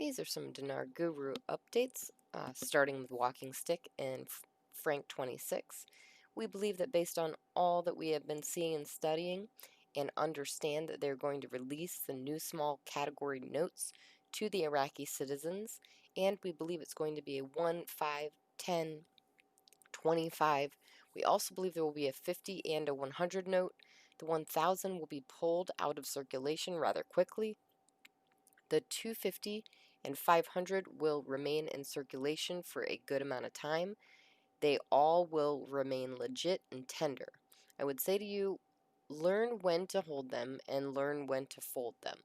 These are some Dinar Guru updates, starting with Walkingstick and Frank26. We believe that based on all that we have been seeing and studying, and understand that they're going to release the new small category notes to the Iraqi citizens, and we believe it's going to be a 1, 5, 10, 25. We also believe there will be a 50 and a 100 note. The 1000 will be pulled out of circulation rather quickly. The 250 and 500 will remain in circulation for a good amount of time. They all will remain legit and tender. I would say to you, learn when to hold them and learn when to fold them.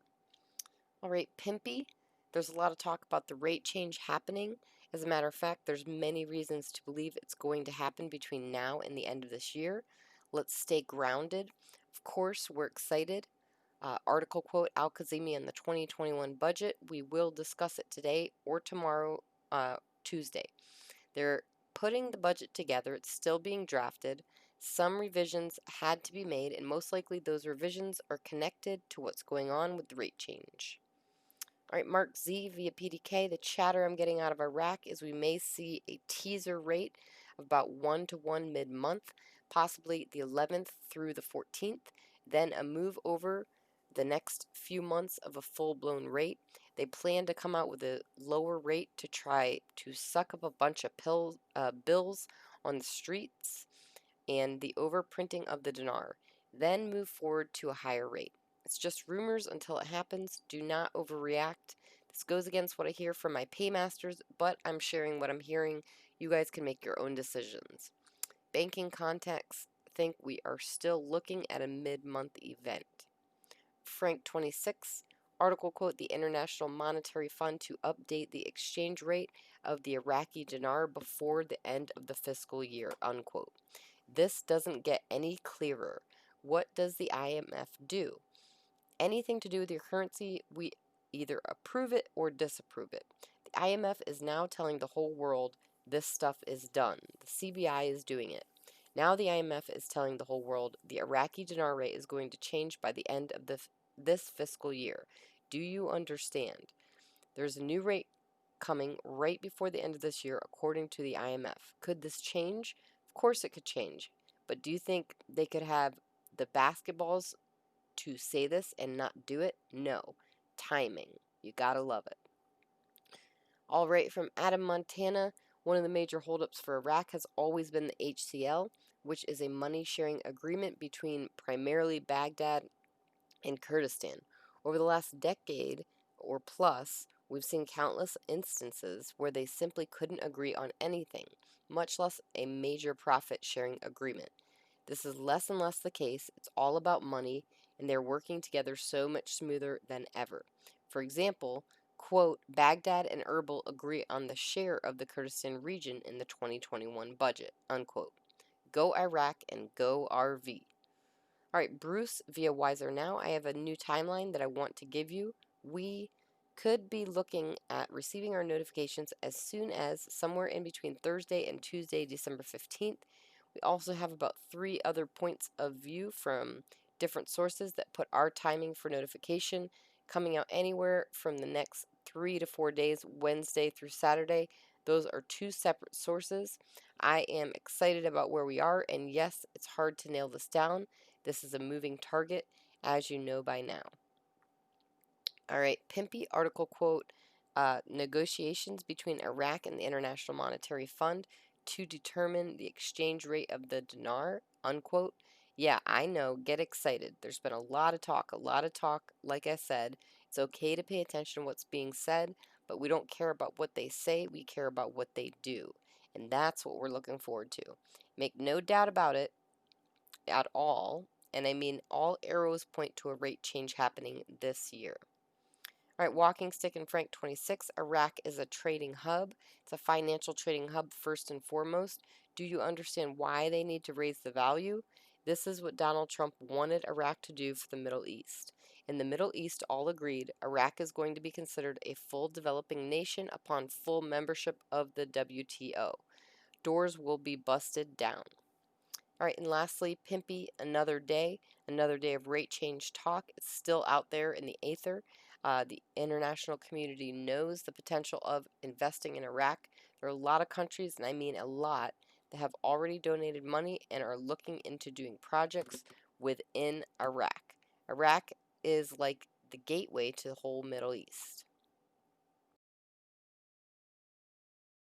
Alright, Pimpy, there's a lot of talk about the rate change happening. As a matter of fact, there's many reasons to believe it's going to happen between now and the end of this year. Let's stay grounded. Of course, we're excited. Article quote, Al-Kazimi and the 2021 budget. We will discuss it today or tomorrow, Tuesday. They're putting the budget together. It's still being drafted. Some revisions had to be made, and most likely those revisions are connected to what's going on with the rate change. All right, MarkZ via PDK. The chatter I'm getting out of Iraq is we may see a teaser rate of about 1-to-1 mid-month, possibly the 11th through the 14th, then a move over the next few months of a full-blown rate. They plan to come out with a lower rate to try to suck up a bunch of bills on the streets and the overprinting of the dinar, then move forward to a higher rate. It's just rumors until it happens. Do not overreact. This goes against what I hear from my paymasters, but I'm sharing what I'm hearing. You guys can make your own decisions. Banking contacts think we are still looking at a mid-month event. Frank26 article quote, the International Monetary Fund to update the exchange rate of the Iraqi dinar before the end of the fiscal year, unquote. This doesn't get any clearer. What does the IMF do? Anything to do with your currency, we either approve it or disapprove it. The IMF is now telling the whole world this stuff is done. The CBI is doing it. Now the IMF is telling the whole world the Iraqi dinar rate is going to change by the end of this fiscal year. Do you understand? There's a new rate coming right before the end of this year, according to the IMF. Could this change? Of course it could change. But do you think they could have the basketballs to say this and not do it? No. Timing. You gotta love it. All right, from Adam, Montana, one of the major holdups for Iraq has always been the HCL, which is a money-sharing agreement between primarily Baghdad and Kurdistan. Over the last decade or plus, we've seen countless instances where they simply couldn't agree on anything, much less a major profit-sharing agreement. This is less and less the case. It's all about money, and they're working together so much smoother than ever. For example, quote, Baghdad and Erbil agree on the share of the Kurdistan region in the 2021 budget, unquote. Go Iraq and go RV. Alright, Bruce via Wiser Now, I have a new timeline that I want to give you. We could be looking at receiving our notifications as soon as somewhere in between Thursday and Tuesday, December 15th. We also have about 3 other points of view from different sources that put our timing for notification coming out anywhere from the next 3 to 4 days, Wednesday through Saturday. Those are 2 separate sources. I am excited about where we are, and yes, it's hard to nail this down. This is a moving target, as you know by now. Alright, Pimpy article quote, negotiations between Iraq and the International Monetary Fund to determine the exchange rate of the dinar, unquote. Yeah, I know, get excited. There's been a lot of talk. Like I said, it's okay to pay attention to what's being said, but we don't care about what they say, we care about what they do. And that's what we're looking forward to. Make no doubt about it at all, and I mean all arrows point to a rate change happening this year. Alright, Walkingstick and Frank26, Iraq is a trading hub. It's a financial trading hub first and foremost. Do you understand why they need to raise the value? This is what Donald Trump wanted Iraq to do for the Middle East. In the Middle East, all agreed Iraq is going to be considered a full developing nation upon full membership of the WTO. Doors will be busted down. Alright, and lastly, Pimpy, another day of rate change talk. It's still out there in the aether. The international community knows the potential of investing in Iraq. There are a lot of countries, and I mean a lot, that have already donated money and are looking into doing projects within Iraq. Iraq is like the gateway to the whole Middle East.